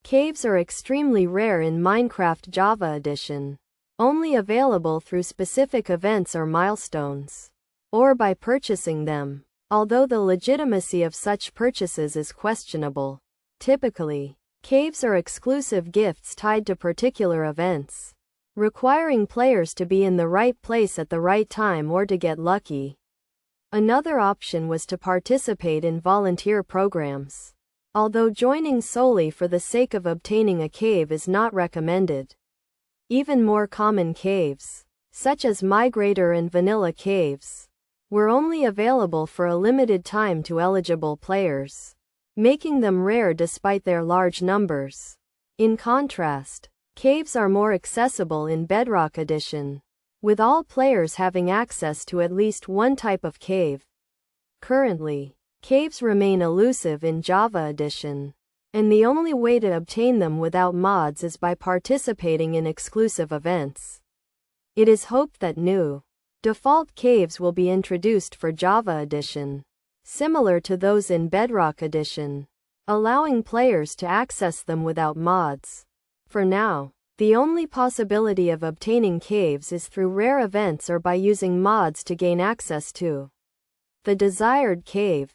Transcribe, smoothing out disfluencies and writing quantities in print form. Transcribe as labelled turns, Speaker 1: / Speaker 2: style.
Speaker 1: Caves are extremely rare in Minecraft Java Edition, only available through specific events or milestones, or by purchasing them, although the legitimacy of such purchases is questionable. Typically, caves are exclusive gifts tied to particular events, requiring players to be in the right place at the right time or to get lucky. Another option was to participate in volunteer programs, although joining solely for the sake of obtaining a cave is not recommended. Even more common caves, such as Migrator and Vanilla caves, were only available for a limited time to eligible players, making them rare despite their large numbers. In contrast, caves are more accessible in Bedrock Edition, with all players having access to at least one type of cave. Currently, caves remain elusive in Java Edition, and the only way to obtain them without mods is by participating in exclusive events. It is hoped that new default caves will be introduced for Java Edition, similar to those in Bedrock Edition, allowing players to access them without mods. For now, the only possibility of obtaining caves is through rare events or by using mods to gain access to the desired cave.